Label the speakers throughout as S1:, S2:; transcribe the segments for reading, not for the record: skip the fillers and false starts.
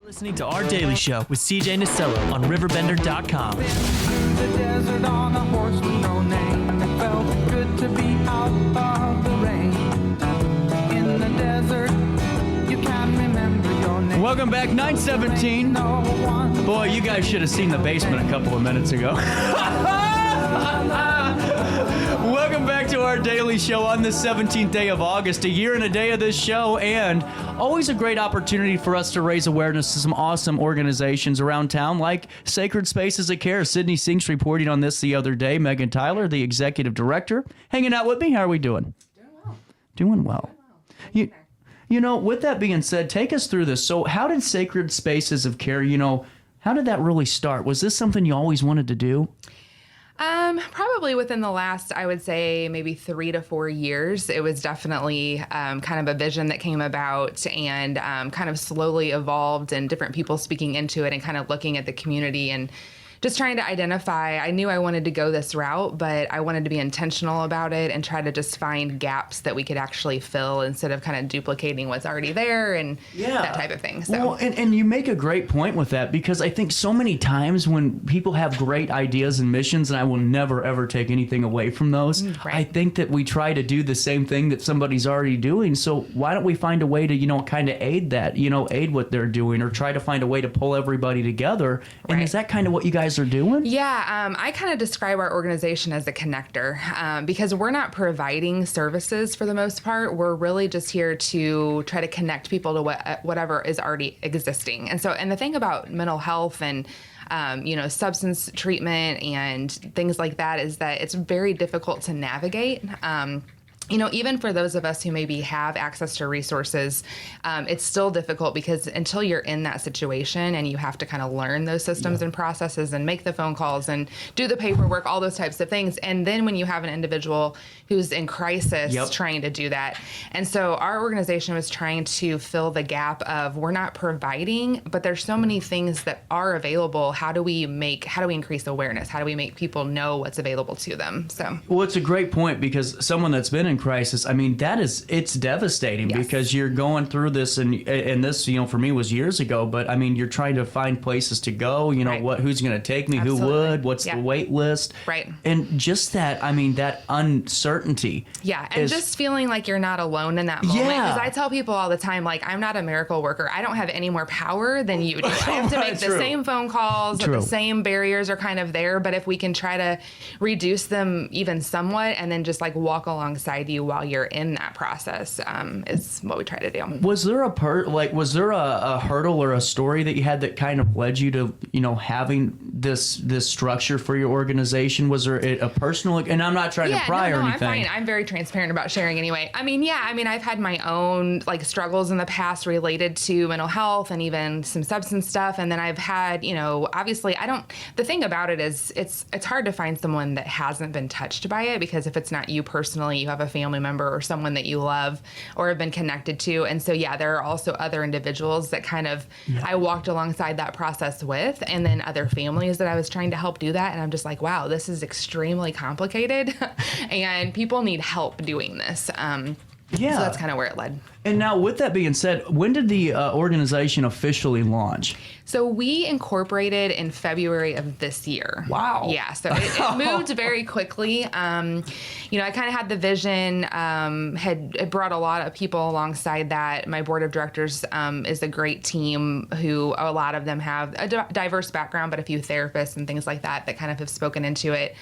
S1: Listening to Our Daily Show with CJ Nasello on RiverBender.com.
S2: The desert on a horse with no name. It felt good to be out of the rain. In the desert, you can't remember your name.
S1: Welcome back, 917.
S2: No one.
S1: Boy, you guys should have seen the basement a couple of minutes ago. Welcome back to Our Daily Show on the 17th day of August, a year and a day of this show, and always a great opportunity for us to raise awareness to some awesome organizations around town like Sacred Spaces of Care. Sydney Sinks reporting on this the other day. Megan Tyler, the executive director, hanging out with me. How are we doing? Doing well. You know, with that being said, take us through this. So how did Sacred Spaces of Care, how did that really start? Was this something you always wanted to do?
S3: Probably within the last, I would say, maybe 3 to 4 years. It was definitely kind of a vision that came about and kind of slowly evolved, and different people speaking into it and kind of looking at the community and just trying to identify. I knew I wanted to go this route, but I wanted to be intentional about it and try to just find gaps that we could actually fill instead of kind of duplicating what's already there and that type of thing. So.
S1: Well, and you make a great point with that, because I think so many times when people have great ideas and missions, and I will never, ever take anything away from those,
S3: right.
S1: I think that we try to do the same thing that somebody's already doing. So why don't we find a way to, kind of aid that, aid what they're doing, or try to find a way to pull everybody together? And
S3: Right.
S1: is that kind of what you guys are doing?
S3: Yeah, I kind of describe our organization as a connector because we're not providing services for the most part. We're really just here to try to connect people to whatever is already existing. And the thing about mental health and substance treatment and things like that is that it's very difficult to navigate. Even for those of us who maybe have access to resources, it's still difficult because until you're in that situation and you have to kind of learn those systems and processes and make the phone calls and do the paperwork, all those types of things. And then when you have an individual who's in crisis trying to do that. And so our organization was trying to fill the gap of we're not providing, but there's so many things that are available. How do we increase awareness? How do we make people know what's available to them? So,
S1: well, it's a great point, because someone that's been in crisis, I mean, it's devastating because you're going through this, and this, for me was years ago, but I mean, you're trying to find places to go,
S3: right.
S1: who's going to take me,
S3: Absolutely.
S1: who would, what's the wait list.
S3: Right.
S1: And just that, I mean, that uncertainty.
S3: Yeah. And just feeling like you're not alone in that moment.
S1: Yeah.
S3: Because I tell people all the time, like, I'm not a miracle worker. I don't have any more power than you do. I have to make the same phone calls, or the same barriers are kind of there. But if we can try to reduce them even somewhat, and then just like walk alongside you while you're in that process, is what we try to do.
S1: Was there a hurdle or a story that you had that kind of led you to, having this structure for your organization? Was there a personal, and I'm not trying to pry or anything.
S3: I'm fine. I'm very transparent about sharing anyway. I've had my own like struggles in the past related to mental health and even some substance stuff. And then I've had, obviously the thing about it is it's hard to find someone that hasn't been touched by it, because if it's not you personally, you have a family member or someone that you love or have been connected to. And so, there are also other individuals that kind of I walked alongside that process with, and then other families that I was trying to help do that. And I'm just like, wow, this is extremely complicated and people need help doing this. So that's kind of where it led.
S1: And now, with that being said, when did the organization officially launch?
S3: So we incorporated in February of this year.
S1: Wow.
S3: Yeah, so it moved very quickly. I kind of had the vision, had brought a lot of people alongside that. My board of directors is a great team who a lot of them have a diverse background, but a few therapists and things like that kind of have spoken into it.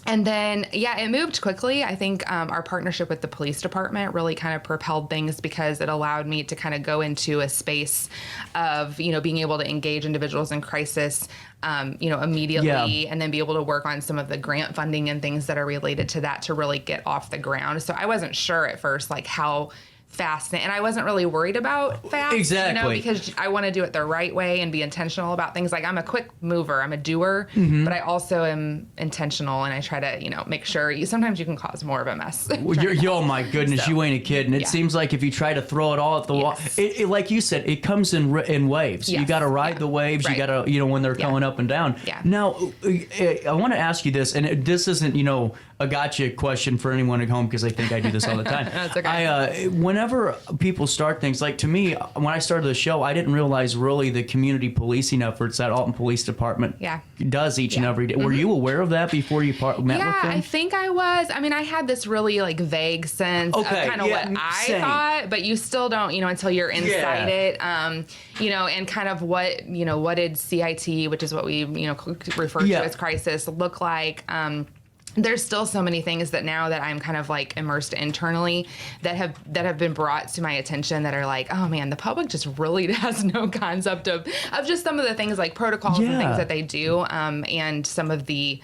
S3: And then, it moved quickly. I think our partnership with the police department really kind of propelled things, because it allowed me to kind of go into a space of, being able to engage individuals in crisis, immediately, and then be able to work on some of the grant funding and things that are related to that to really get off the ground. So I wasn't sure at first, like, how fast, and I wasn't really worried about fast,
S1: exactly,
S3: because I want to do it the right way and be intentional about things. Like, I'm a quick mover, I'm a doer, but I also am intentional, and I try to, make sure sometimes you can cause more of a mess.
S1: Oh my goodness, you ain't a kid. And it seems like if you try to throw it all at the wall, like you said, it comes in waves.
S3: Yes.
S1: You got to ride the waves.
S3: Right.
S1: You got to, when they're going up and down.
S3: Yeah.
S1: Now, I want to ask you this, and this isn't, a gotcha question for anyone at home, because I think I do this all the time.
S3: That's okay.
S1: Whenever people start things, like to me, when I started the show, I didn't realize really the community policing efforts that Alton Police Department does each and every day. Were you aware of that before you met with them?
S3: Yeah, I think I was. I mean, I had this really like vague sense of kind of what I thought, but you still don't, until you're inside it, and kind of what did CIT, which is what we, refer to as crisis, look like. There's still so many things that now that I'm kind of like immersed internally that have been brought to my attention that are like, oh man, the public just really has no concept of just some of the things like protocols and things that they do, and some of the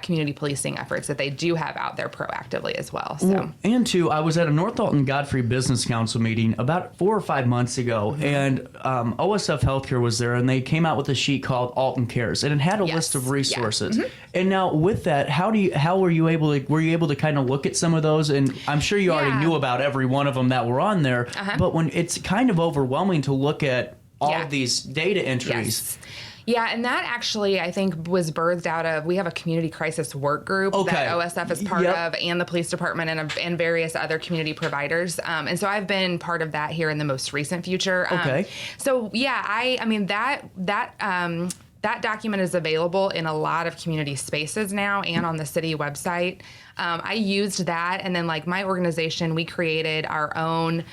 S3: community policing efforts that they do have out there proactively as well. So
S1: and two, I was at a North Alton Godfrey Business Council meeting about 4 or 5 months ago, and OSF Healthcare was there, and they came out with a sheet called Alton Cares, and it had a list of resources. And now with that, how were you able to kind of look at some of those? And I'm sure you already knew about every one of them that were on there, but when it's kind of overwhelming to look at all of these data entries.
S3: Yeah, and that actually, I think, was birthed out of, we have a community crisis work group that OSF is part of, and the police department and various other community providers. And so I've been part of that here in the most recent future. So yeah, I mean, that document is available in a lot of community spaces now and on the city website. I used that, and then like my organization, we created our own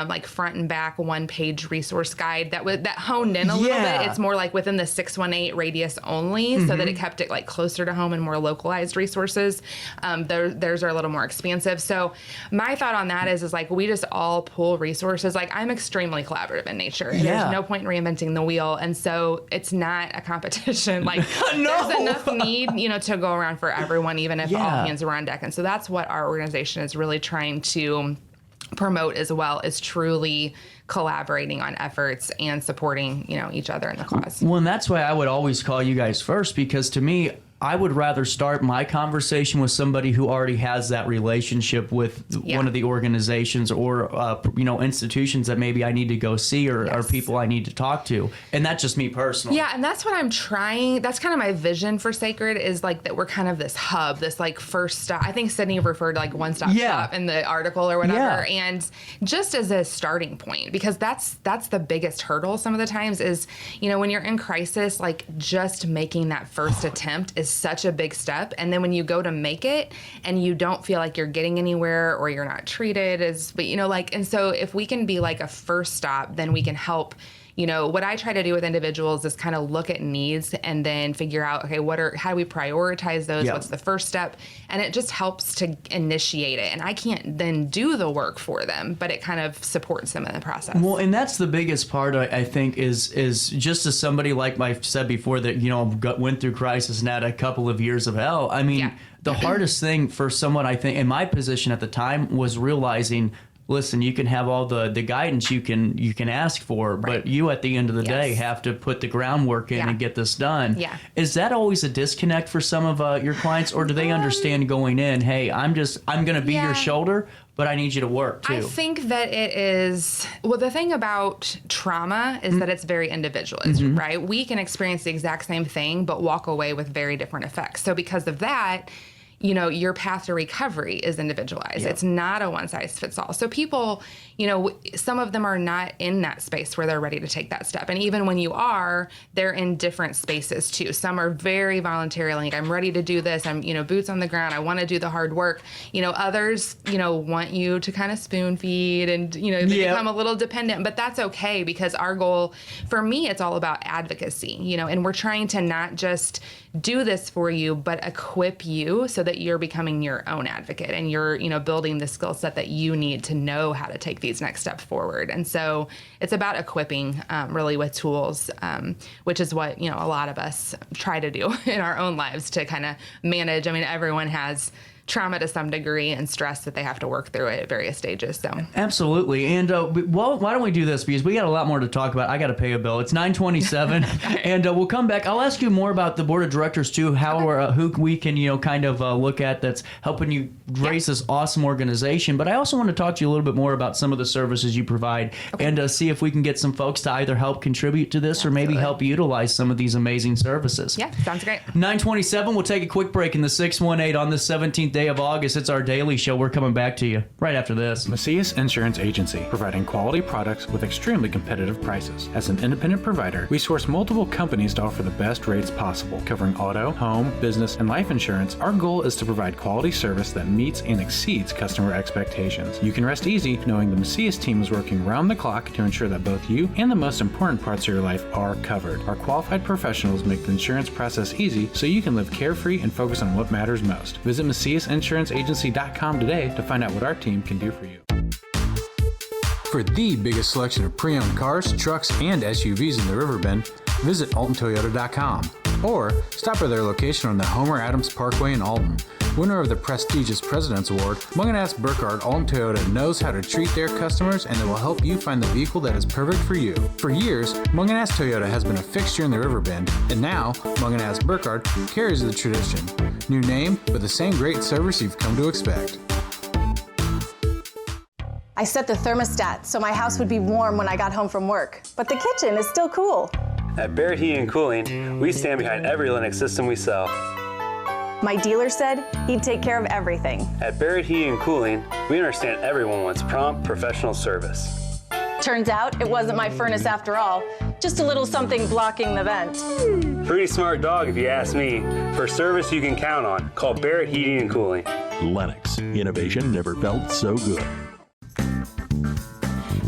S3: like front and back 1-page resource guide that honed in a little bit. It's more like within the 618 radius only, so that it kept it like closer to home and more localized resources. Theirs are a little more expansive. So my thought on that is like we just all pull resources. Like I'm extremely collaborative in nature. And there's no point in reinventing the wheel, and so it's not a competition. Like there's enough need, to go around for everyone, even if all hands are on deck. And so that's what our organization is really trying to promote as well, is truly collaborating on efforts and supporting, each other in the cause.
S1: Well, and that's why I would always call you guys first, because to me, I would rather start my conversation with somebody who already has that relationship with one of the organizations or, institutions that maybe I need to go see or people I need to talk to. And that's just me personally.
S3: Yeah, and that's what I'm trying. That's kind of my vision for Sacred, is like that we're kind of this hub, this like first stop. I think Sydney referred to like one-stop shop in the article or whatever. And just as a starting point, because that's the biggest hurdle some of the times is, when you're in crisis, like just making that first attempt is such a big step. And then when you go to make it and you don't feel like you're getting anywhere or you're not treated and so if we can be like a first stop, then we can help. What I try to do with individuals is kind of look at needs and then figure out, okay, how do we prioritize those? What's the first step? And it just helps to initiate it. And I can't then do the work for them, but it kind of supports them in the process.
S1: Well, and that's the biggest part, I think, is just as somebody like I said before that, went through crisis and had a couple of years of hell. I mean, the hardest thing for someone, I think, in my position at the time was realizing, listen, you can have all the guidance you can ask for, but you at the end of the day have to put the groundwork in and get this done. Yeah. Is that always a disconnect for some of your clients, or do they understand going in, hey, I'm going to be your shoulder, but I need you to work too?
S3: I think that it is, the thing about trauma is that it's very individualist, right? We can experience the exact same thing, but walk away with very different effects. So because of that, your path to recovery is individualized. It's not a one size fits all. So people, some of them are not in that space where they're ready to take that step. And even when you are, they're in different spaces too. Some are very voluntarily, like, I'm ready to do this. I'm, boots on the ground. I want to do the hard work. Others, want you to kind of spoon feed and, they become a little dependent, but that's okay, because our goal, for me, it's all about advocacy, and we're trying to not just do this for you, but equip you so that you're becoming your own advocate and you're, building the skill set that you need to know how to take these next steps forward. And so it's about equipping really with tools, which is what, a lot of us try to do in our own lives to kind of manage. I mean, everyone has trauma to some degree and stress that they have to work through at various stages. So
S1: absolutely. And well, why don't we do this, because we got a lot more to talk about. I got to pay a bill. It's 9:27, and we'll come back. I'll ask you more about the board of directors too. How or who we can kind of look at that's helping you raise this awesome organization. But I also want to talk to you a little bit more about some of the services you provide, and see if we can get some folks to either help contribute to this or maybe help utilize some of these amazing services.
S3: Yeah, sounds great.
S1: 9:27. We'll take a quick break in the 618 on the 17th day of August. It's our daily show. We're coming back to you right after this.
S4: Macias Insurance Agency, providing quality products with extremely competitive prices. As an independent provider, we source multiple companies to offer the best rates possible, covering auto, home, business, and life insurance. Our goal is to provide quality service that meets and exceeds customer expectations. You can rest easy knowing the Macias team is working round the clock to ensure that both you and the most important parts of your life are covered. Our qualified professionals make the insurance process easy so you can live carefree and focus on what matters most. Visit MaciasInsuranceAgency.com today to find out what our team can do for you. For the biggest selection of pre-owned cars, trucks, and SUVs in the Riverbend, visit AltonToyota.com or stop by their location on the Homer Adams Parkway in Alton. Winner of the prestigious President's Award, Munganast Burkhardt Alton Toyota knows how to treat their customers, and they will help you find the vehicle that is perfect for you. For years, Munganast Toyota has been a fixture in the Riverbend, and now Munganast Burkhardt carries the tradition. New name, but the same great service you've come to expect.
S5: I set the thermostat so my house would be warm when I got home from work, but the kitchen is still cool.
S6: At Barrett Heating and Cooling, we stand behind every Lennox system we sell.
S5: My dealer said he'd take care of everything.
S6: At Barrett Heating and Cooling, we understand everyone wants prompt, professional service.
S5: Turns out it wasn't my furnace after all, just a little something blocking the vent.
S6: Pretty smart dog if you ask me. For service you can count on, call Barrett Heating and Cooling.
S7: Lennox, innovation never felt so good.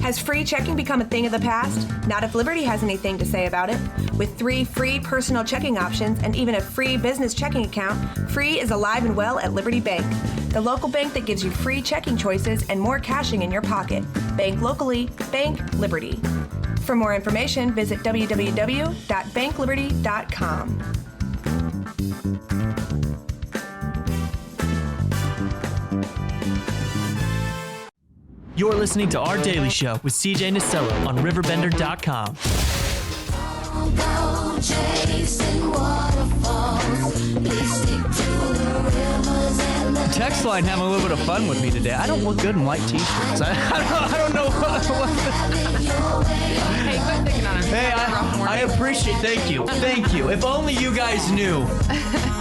S8: Has free checking become a thing of the past? Not if Liberty has anything to say about it. With 3 free personal checking options and even a free business checking account, free is alive and well at Liberty Bank, the local bank that gives you free checking choices and more cashing in your pocket. Bank locally, bank Liberty. For more information, visit www.bankliberty.com.
S9: You're listening to Our Daily Show with CJ Nasello on RiverBender.com.
S1: Text line having a little bit of fun with me today. I don't look good in white t-shirts. I don't know what.
S3: Hey, quit picking on him.
S1: Hey, I appreciate. Thank you. If only you guys knew.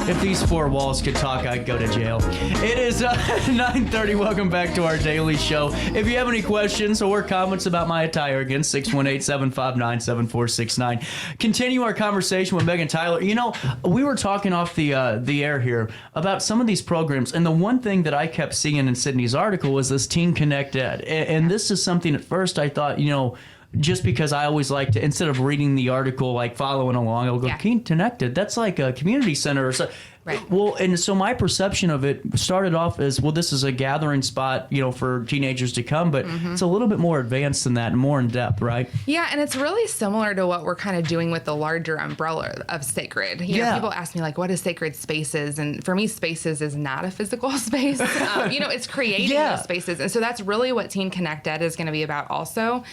S1: If these 4 walls could talk, I'd go to jail. It is 9:30. Welcome back to our daily show. If you have any questions or comments about my attire, again, 618-759-7469. Continue our conversation with Megan Tyler. We were talking off the air here about some of these programs, and the one thing that I kept seeing in Sydney's article was this Teen Connect Ed. And this is something at first I thought, just because I always like to, instead of reading the article, like following along, I'll go, Teen Connected, that's like a community center or so.
S3: Right.
S1: Well, and so my perception of it started off as, well, this is a gathering spot, for teenagers to come, but it's a little bit more advanced than that and more in depth, right?
S3: Yeah, and it's really similar to what we're kind of doing with the larger umbrella of Sacred. People ask me, like, what is Sacred Spaces? And for me, Spaces is not a physical space. It's creating those spaces. And so that's really what Teen Connect Ed is going to be about also.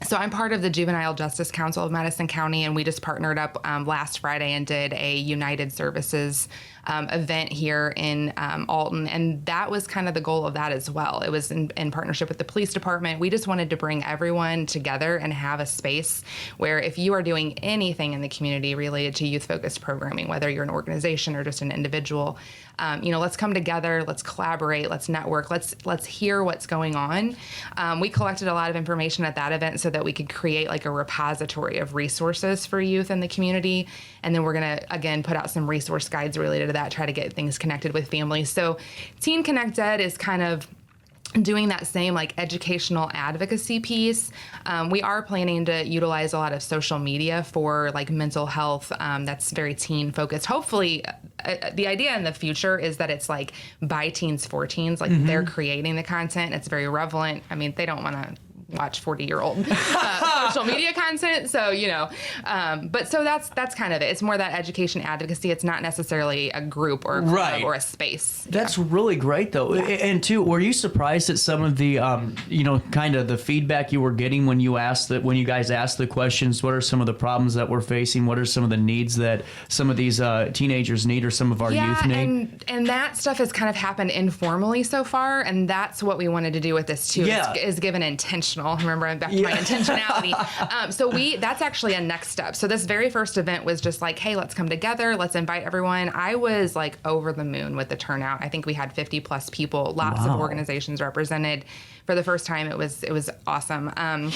S3: So I'm part of the Juvenile Justice Council of Madison County, and we just partnered up last Friday and did a United Services event here in Alton, and that was kind of the goal of that as well. It was in partnership with the police department. We just wanted to bring everyone together and have a space where if you are doing anything in the community related to youth-focused programming, whether you're an organization or just an individual, let's come together, let's collaborate, let's network, let's hear what's going on. We collected a lot of information at that event so that we could create like a repository of resources for youth in the community. And then we're going to, again, put out some resource guides related to that, try to get things connected with families. So Teen Connect Ed is kind of doing that same like educational advocacy piece. We are planning to utilize a lot of social media for like mental health. That's very teen focused. Hopefully the idea in the future is that it's like by teens for teens, like they're creating the content. It's very relevant. I mean, they don't want to watch 40-year-old social media content. So, but so that's kind of it. It's more that education advocacy. It's not necessarily a group or a club or a space.
S1: That's really great, though. Yeah. And too, were you surprised at some of the, kind of the feedback you were getting when you guys asked the questions? What are some of the problems that we're facing? What are some of the needs that some of these teenagers need or some of our youth need?
S3: And that stuff has kind of happened informally so far, and that's what we wanted to do with this too.
S1: Yeah.
S3: Is give an intentional. Remember, I'm back to my intentionality. So that's actually a next step. So this very first event was just like, hey, let's come together. Let's invite everyone. I was like over the moon with the turnout. I think we had 50 plus people, lots of organizations represented. For the first time, it was awesome.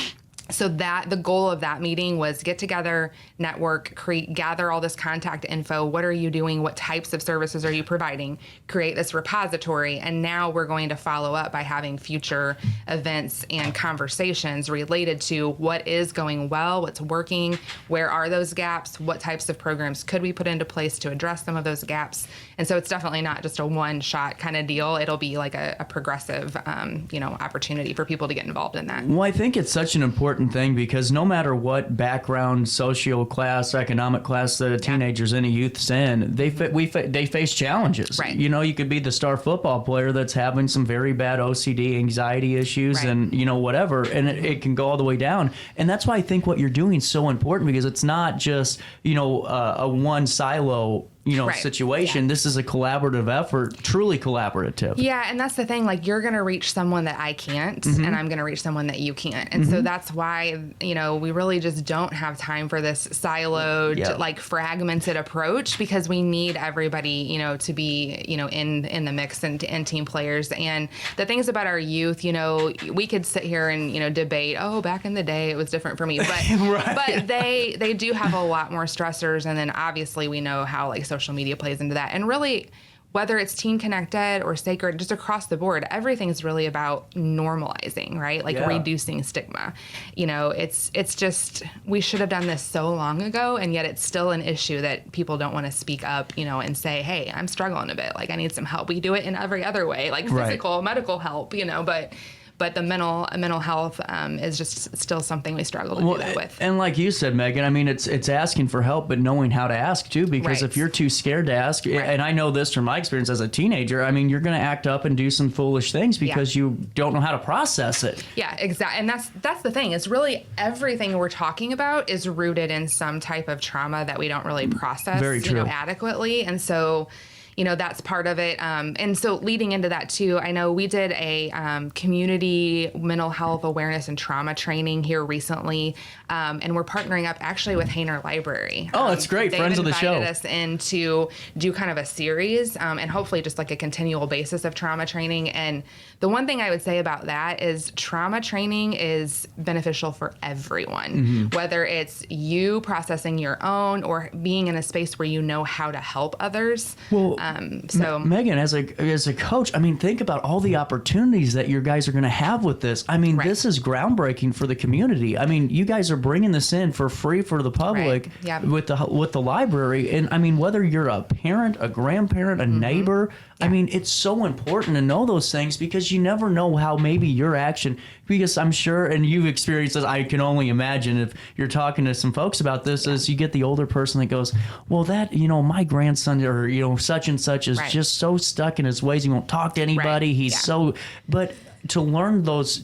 S3: So the goal of that meeting was get together, network, gather all this contact info. What are you doing? What types of services are you providing? Create this repository. And now we're going to follow up by having future events and conversations related to what is going well, what's working, where are those gaps, what types of programs could we put into place to address some of those gaps. And so it's definitely not just a one-shot kind of deal. It'll be like a progressive, opportunity for people to get involved in that.
S1: Well, I think it's such an important thing because no matter what background, social class, economic class that a teenager's in, a youth's in, they face challenges.
S3: Right.
S1: You could be the star football player that's having some very bad OCD, anxiety issues, and whatever, and it can go all the way down. And that's why I think what you're doing is so important because it's not just a one silo situation. This is a collaborative effort, truly collaborative.
S3: Yeah, and that's the thing. Like, you're going to reach someone that I can't, and I'm going to reach someone that you can't. And so that's why, we really just don't have time for this siloed, fragmented approach because we need everybody, to be, in the mix and team players. And the things about our youth, we could sit here and, debate, back in the day it was different for me. But, but they do have a lot more stressors. And then obviously we know how, social media plays into that. And really, whether it's Teen Connected or Sacred, just across the board, everything's really about normalizing, right? Reducing stigma. It's just, we should have done this so long ago, and yet it's still an issue that people don't want to speak up, and say, hey, I'm struggling a bit. I need some help. We do it in every other way, physical, medical help, but the mental health is just still something we struggle to do that with.
S1: And like you said, Megan, I mean, it's asking for help, but knowing how to ask too, because if you're too scared to ask, and I know this from my experience as a teenager, I mean, you're going to act up and do some foolish things because you don't know how to process it.
S3: Yeah, exactly. And that's the thing. It's really everything we're talking about is rooted in some type of trauma that we don't really process adequately. And so that's part of it. And so leading into that too, I know we did a community mental health awareness and trauma training here recently. And we're partnering up actually with Hainer Library.
S1: Oh, that's great. Friends of the show.
S3: They invited us in to do kind of a series and hopefully just a continual basis of trauma training. And the one thing I would say about that is trauma training is beneficial for everyone, whether it's you processing your own or being in a space where you know how to help others.
S1: Well, Megan, as a coach, I mean, think about all the opportunities that your guys are going to have with this. I mean, this is groundbreaking for the community. I mean, you guys are bringing this in for free for the public with the library. And I mean, whether you're a parent, a grandparent, a neighbor, I mean, it's so important to know those things because you never know how maybe your action, because I'm sure, and you've experienced this, I can only imagine if you're talking to some folks about this, is you get the older person that goes, well, that, my grandson or, such and such is just so stuck in his ways. He won't talk to anybody. He's so, but to learn those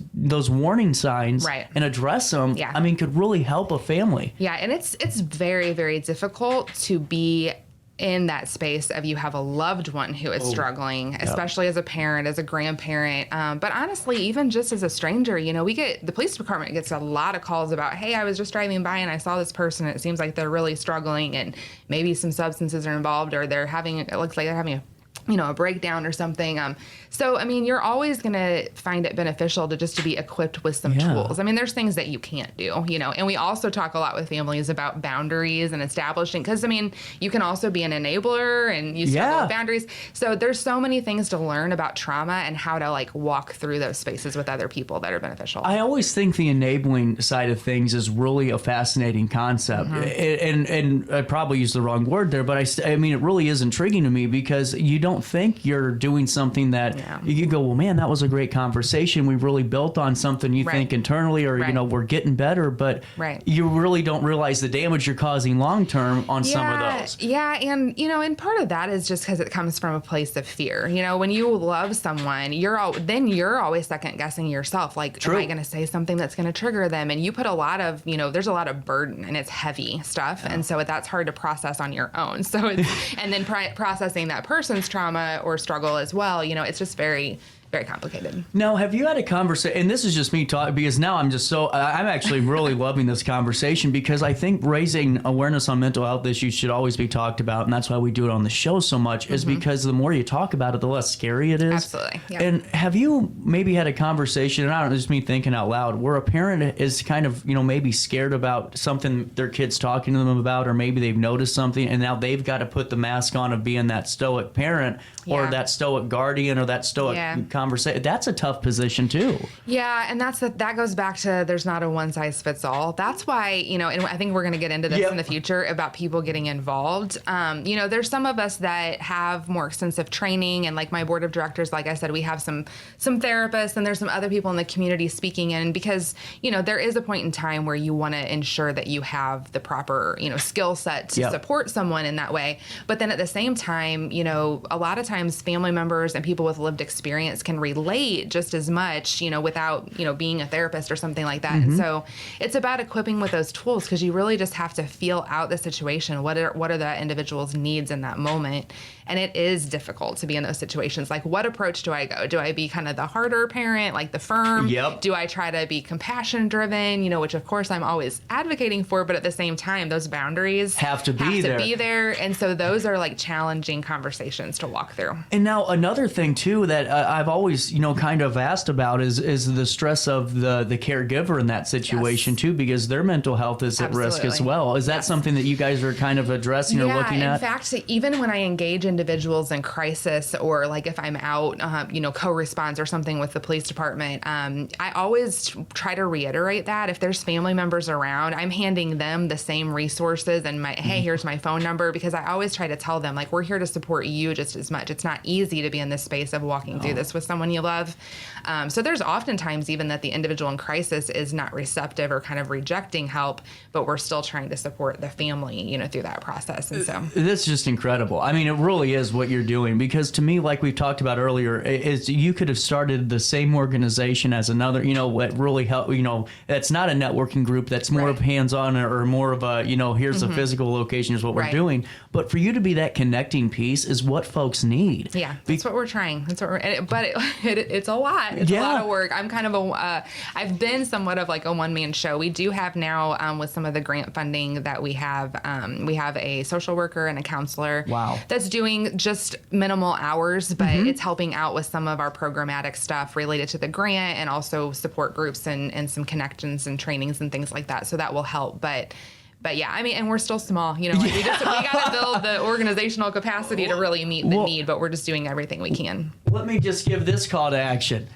S1: warning signs and address them, I mean, could really help a family.
S3: Yeah. And it's very, very difficult to be in that space of you have a loved one who is struggling, especially as a parent, as a grandparent. But honestly, even just as a stranger, the police department gets a lot of calls about, hey, I was just driving by and I saw this person. And it seems like they're really struggling and maybe some substances are involved or it looks like they're having a breakdown or something. So, I mean, you're always going to find it beneficial to be equipped with some tools. I mean, there's things that you can't do, and we also talk a lot with families about boundaries and establishing, because, I mean, you can also be an enabler and you struggle with boundaries. So there's so many things to learn about trauma and how to walk through those spaces with other people that are beneficial.
S1: I always think the enabling side of things is really a fascinating concept. And I probably used the wrong word there, but I mean, it really is intriguing to me because you don't don't think you're doing something that you could go, well, man, that was a great conversation. We really built on something you think internally, or, you know, we're getting better, but you really don't realize the damage you're causing long-term on some of those.
S3: Yeah. And, you know, and part of that is just because it comes from a place of fear. You know, when you love someone, you're always second guessing yourself. Like, am I going to say something that's going to trigger them? And you put a lot of, you know, there's a lot of burden and it's heavy stuff. And so that's hard to process on your own. So it's, and then processing that person's trauma or struggle as well, you know, it's just very, very complicated.
S1: Now, have you had a conversation, and this is just me talking, because now I'm actually really loving this conversation, because I think raising awareness on mental health issues should always be talked about, and that's why we do it on the show so much, is because the more you talk about it, the less scary it is.
S3: Absolutely. Yeah.
S1: And have you maybe had a conversation, and I don't know, just me thinking out loud, where a parent is kind of, you know, maybe scared about something their kid's talking to them about, or maybe they've noticed something, and now they've got to put the mask on of being that stoic parent, or that stoic guardian, or that stoic conversation. That's a tough position too.
S3: Yeah, and that goes back to there's not a one size fits all. That's why, you know, and I think we're going to get into this in the future about people getting involved. You know, there's some of us that have more extensive training, and like my board of directors, like I said, we have some therapists, and there's some other people in the community speaking in, because, you know, there is a point in time where you want to ensure that you have the proper, you know, skill set to support someone in that way. But then at the same time, you know, a lot of times family members and people with lived experience can relate just as much, you know, without, you know, being a therapist or something like that. And so it's about equipping with those tools, because you really just have to feel out the situation. What are that individual's needs in that moment? And it is difficult to be in those situations. Like, what approach do I go? Do I be kind of the harder parent, like the firm? Do I try to be compassion driven, you know, which of course I'm always advocating for, but at the same time, those boundaries have to be there. And so those are like challenging conversations to walk through.
S1: And now another thing too that I've always, you know, kind of asked about is the stress of the caregiver in that situation too, because their mental health is at risk as well. Is that something that you guys are kind of addressing or looking at?
S3: In fact, even when I engage individuals in crisis, or like if I'm out, you know, co-response or something with the police department, I always try to reiterate that if there's family members around, I'm handing them the same resources and hey, here's my phone number, because I always try to tell them, like, we're here to support you just as much. It's not easy to be in this space of walking through this with someone you love. So there's oftentimes even that the individual in crisis is not receptive or kind of rejecting help, but we're still trying to support the family, you know, through that process. And so
S1: that's just incredible. I mean, it really is what you're doing, because to me, like we've talked about earlier, is you could have started the same organization as another, you know, what really helped, you know, that's not a networking group, that's more of hands-on, or more of a, you know, here's a physical location is what we're doing. But for you to be that connecting piece is what folks need.
S3: Yeah, that's what we're trying. That's what it's a lot. It's a lot of work. I'm kind of I've been somewhat of like a one-man show. We do have now, with some of the grant funding that we have a social worker and a counselor that's doing just minimal hours, but it's helping out with some of our programmatic stuff related to the grant, and also support groups and some connections and trainings and things like that. So that will help. But yeah, I mean, and we're still small, you know, like we got to build the organizational capacity to really meet the need, but we're just doing everything we can.
S1: Let me just give this call to action.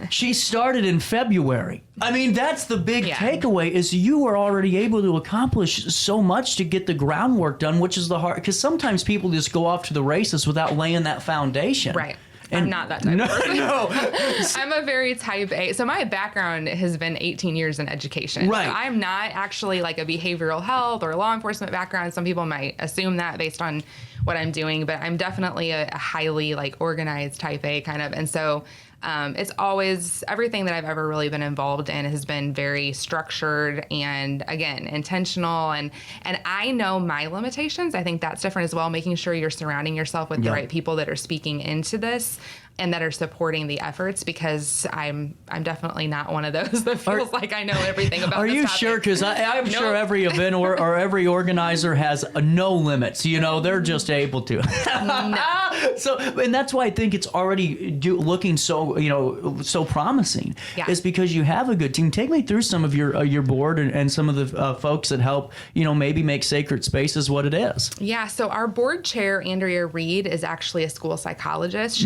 S1: She started in February. I mean, that's the big takeaway, is you were already able to accomplish so much to get the groundwork done, which is the hard, because sometimes people just go off to the races without laying that foundation.
S3: Right. I'm not that type of person.
S1: No.
S3: I'm a very type A. So my background has been 18 years in education.
S1: Right.
S3: So I'm not actually like a behavioral health or law enforcement background. Some people might assume that based on what I'm doing, but I'm definitely a highly like organized type A kind of. And so it's always, everything that I've ever really been involved in has been very structured and, again, intentional. And I know my limitations. I think that's different as well, making sure you're surrounding yourself with the right people that are speaking into this and that are supporting the efforts, because I'm definitely not one of those that feels like I know everything about
S1: this topic. Sure? Because I'm sure every event or every organizer has no limits. You know, they're just able to.
S3: No.
S1: So, and that's why I think it's already looking so, you know, so promising.
S3: Yeah.
S1: Is because you have a good team. Take me through some of your board and some of the folks that help, you know, maybe make Sacred Spaces what it is.
S3: Yeah. So our board chair, Andrea Reed, is actually a school psychologist.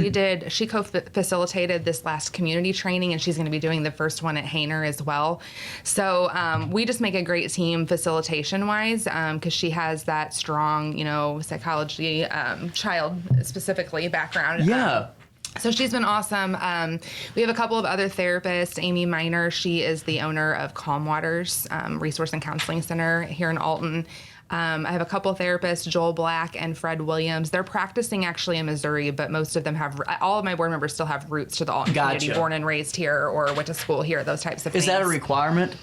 S3: she co-facilitated this last community training, and she's going to be doing the first one at Hainer as well. So we just make a great team facilitation-wise because she has that strong, psychology, child specifically background.
S1: Yeah.
S3: So she's been awesome. We have a couple of other therapists. Amy Miner, she is the owner of Calm Waters Resource and Counseling Center here in Alton. I have a couple therapists, Joel Black and Fred Williams. They're practicing actually in Missouri, but most of them all of my board members still have roots to the Alton community, born and raised here or went to school here, those types of things.
S1: Is that a requirement?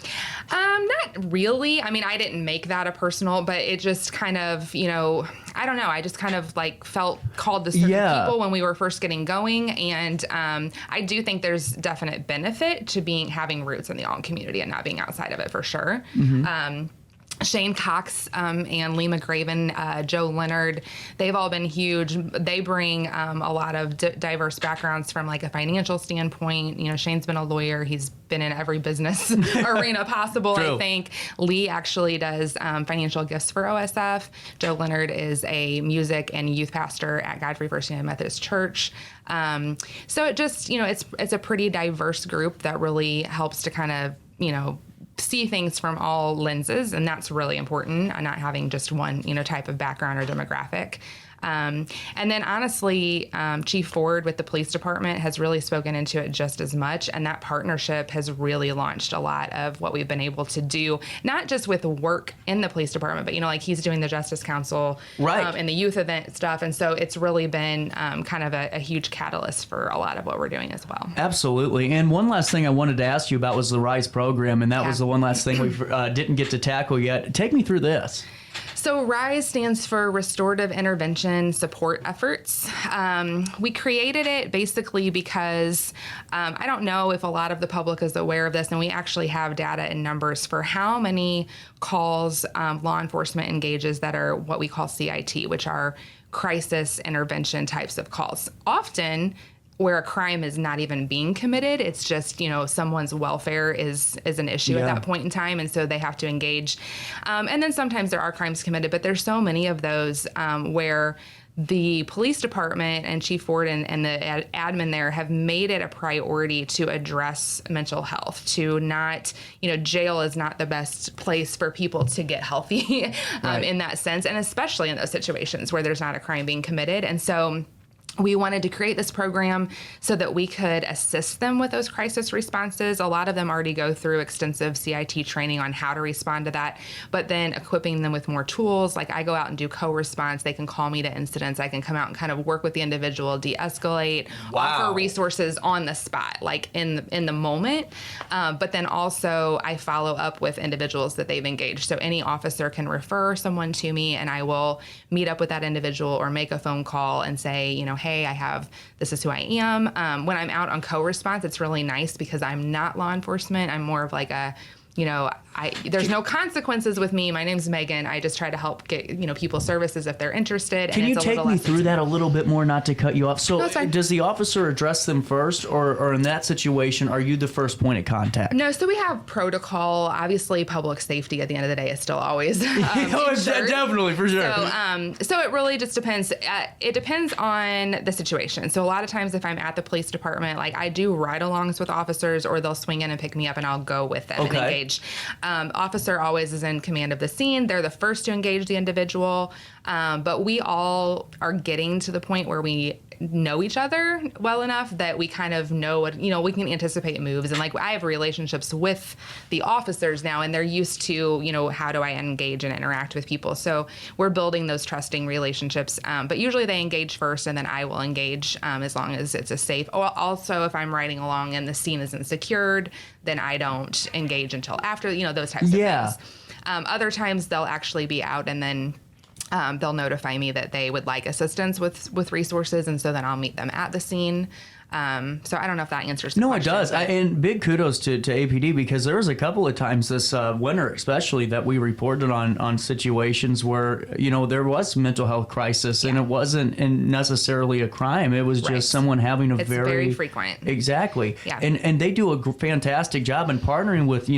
S3: Not really. I mean, I didn't make that a personal, but it just kind of, I don't know. I just kind of felt called to certain people when we were first getting going. And I do think there's definite benefit to having roots in the Alton community and not being outside of it for sure. Mm-hmm. Shane Cox and Lee McGraven, Joe Leonard, they've all been huge. They bring a lot of diverse backgrounds from a financial standpoint. Shane's been a lawyer. He's been in every business arena possible, I think. Lee actually does financial gifts for OSF. Joe Leonard is a music and youth pastor at Godfrey First United Methodist Church. So it just, it's a pretty diverse group that really helps to kind of, see things from all lenses, and that's really important, not having just one, type of background or demographic. And then honestly, Chief Ford with the police department has really spoken into it just as much. And that partnership has really launched a lot of what we've been able to do, not just with work in the police department, but, he's doing the Justice Council and the youth event stuff. And so it's really been kind of a huge catalyst for a lot of what we're doing as well.
S1: Absolutely. And one last thing I wanted to ask you about was the RISE program. And that was the one last thing we didn't get to tackle yet. Take me through this.
S3: So RISE stands for Restorative Intervention Support Efforts. We created it basically because I don't know if a lot of the public is aware of this, and we actually have data and numbers for how many calls law enforcement engages that are what we call CIT, which are crisis intervention types of calls. Often, where a crime is not even being committed, it's just, someone's welfare is an issue at that point in time, and so they have to engage. And then sometimes there are crimes committed, but there's so many of those where the police department and Chief Ford and the admin there have made it a priority to address mental health, to not, jail is not the best place for people to get healthy in that sense, and especially in those situations where there's not a crime being committed. And so we wanted to create this program so that we could assist them with those crisis responses. A lot of them already go through extensive CIT training on how to respond to that, but then equipping them with more tools. Like I go out and do co-response. They can call me to incidents. I can come out and kind of work with the individual, de-escalate, offer resources on the spot, like in the moment. But then also I follow up with individuals that they've engaged. So any officer can refer someone to me, and I will meet up with that individual or make a phone call and say, hey, this is who I am. When I'm out on co-response, it's really nice because I'm not law enforcement. I'm more of like a, there's no consequences with me. My name's Megan. I just try to help get, people services if they're interested.
S1: Can you take me through that a little bit more, not to cut you off? So does the officer address them first, or in that situation, are you the first point of contact?
S3: No, so we have protocol. Obviously, public safety at the end of the day is still always
S1: definitely, for sure.
S3: So it really just depends. It depends on the situation. So a lot of times if I'm at the police department, like I do ride-alongs with officers, or they'll swing in and pick me up and I'll go with them and engage. Officer always is in command of the scene. They're the first to engage the individual. But we all are getting to the point where we know each other well enough that we kind of know what, we can anticipate moves. And like I have relationships with the officers now, and they're used to, how do I engage and interact with people? So we're building those trusting relationships. But usually they engage first, and then I will engage as long as it's a safe. Also, if I'm riding along and the scene isn't secured, then I don't engage until after, those types of things. Other times they'll actually be out, and then they'll notify me that they would like assistance with resources, and so then I'll meet them at the scene. So I don't know if that answers the
S1: No,
S3: question.
S1: it does. And big kudos to APD, because there was a couple of times this winter, especially, that we reported on situations where, there was mental health crisis, and it wasn't necessarily a crime. It was just someone having a
S3: it's very frequent.
S1: Exactly.
S3: Yeah.
S1: And they do a fantastic job in partnering with,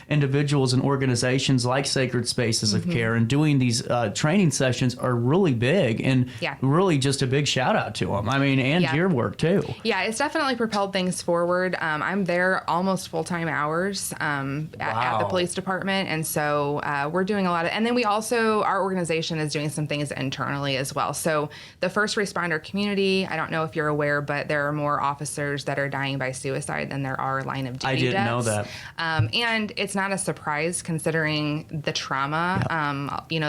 S1: individuals and organizations like Sacred Spaces of Care, and doing these training sessions are really big, and really just a big shout out to them. I mean, and your work too.
S3: Yeah, it's definitely propelled things forward. I'm there almost full-time hours at the police department, and so we're doing a lot of, and then we also, our organization is doing some things internally as well. So the first responder community, I don't know if you're aware, but there are more officers that are dying by suicide than there are line of duty
S1: I didn't know
S3: deaths.
S1: that.
S3: And it's not a surprise considering the trauma,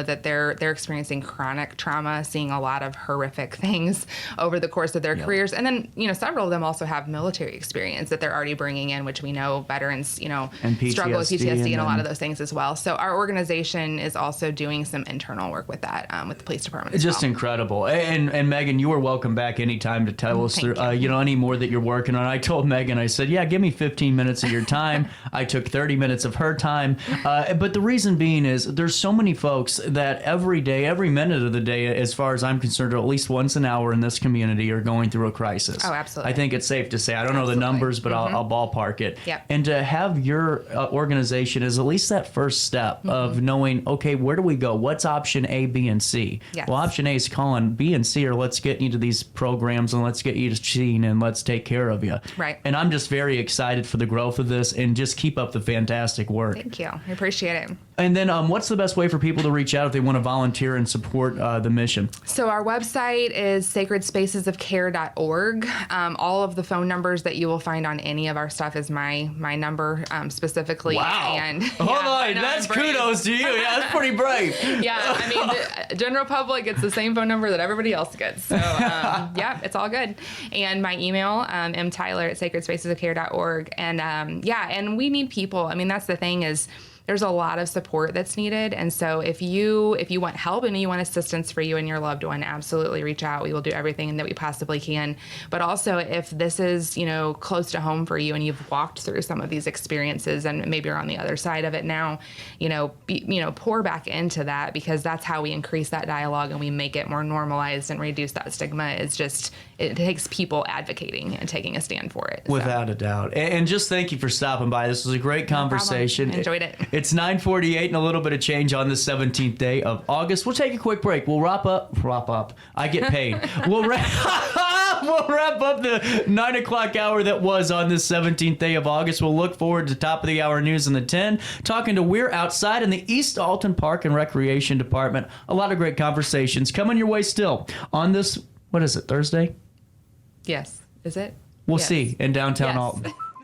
S3: that they're experiencing chronic trauma, seeing a lot of horrific things over the course of their careers. And then, several of them also have military experience that they're already bringing in, which we know veterans,
S1: and
S3: struggle with PTSD and a lot of
S1: then-
S3: those things as well. So our organization is also doing some internal work with that, with the police department.
S1: It's just incredible. And Megan, you are welcome back anytime to tell us, any more that you're working on. I told Megan, I said, give me 15 minutes of your time. I took 30 minutes of her time. But the reason being is there's so many folks that every day, every minute of the day, as far as I'm concerned, at least once an hour in this community are going through a crisis.
S3: Oh, absolutely.
S1: I think it's safe to say. I don't know the numbers, but I'll ballpark it.
S3: Yep.
S1: And to have your organization is at least that first step of knowing, okay, where do we go? What's option A, B, and C?
S3: Yes.
S1: Well, option A is calling. B and C are let's get you to these programs and let's get you to seen and let's take care of you.
S3: Right.
S1: And I'm just very excited for the growth of this, and just keep up the fantastic work.
S3: Thank you. I appreciate it.
S1: And then what's the best way for people to reach out if they want to volunteer and support the mission?
S3: So our website is sacredspacesofcare.org. All of the phone numbers that you will find on any of our stuff is my number specifically.
S1: Wow.
S3: And
S1: Hold on. That's kudos to you. Yeah, that's pretty brave.
S3: Yeah, I mean, the general public, it's the same phone number that everybody else gets. So, it's all good. And my email, mtyler@sacredspacesofcare.org. And, and we need people. I mean, that's the thing is, there's a lot of support that's needed. And so if you want help and you want assistance for you and your loved one, absolutely reach out. We will do everything that we possibly can. But also if this is, close to home for you and you've walked through some of these experiences and maybe you're on the other side of it now, pour back into that, because that's how we increase that dialogue and we make it more normalized and reduce that stigma. It's just, it takes people advocating and taking a stand for it.
S1: Without a doubt. And just thank you for stopping by. This was a great conversation.
S3: Enjoyed it.
S1: It's 9:48 and a little bit of change on the 17th day of August. We'll take a quick break. We'll wrap up. I get paid. We'll wrap up the 9 o'clock hour that was on this 17th day of August. We'll look forward to top of the hour news in the 10, talking to We're Outside in the East Alton Park and Recreation Department. A lot of great conversations coming your way still on this, what is it, Thursday?
S3: Yes. Is it?
S1: We'll
S3: Yes.
S1: see in downtown
S3: Yes.
S1: Alton.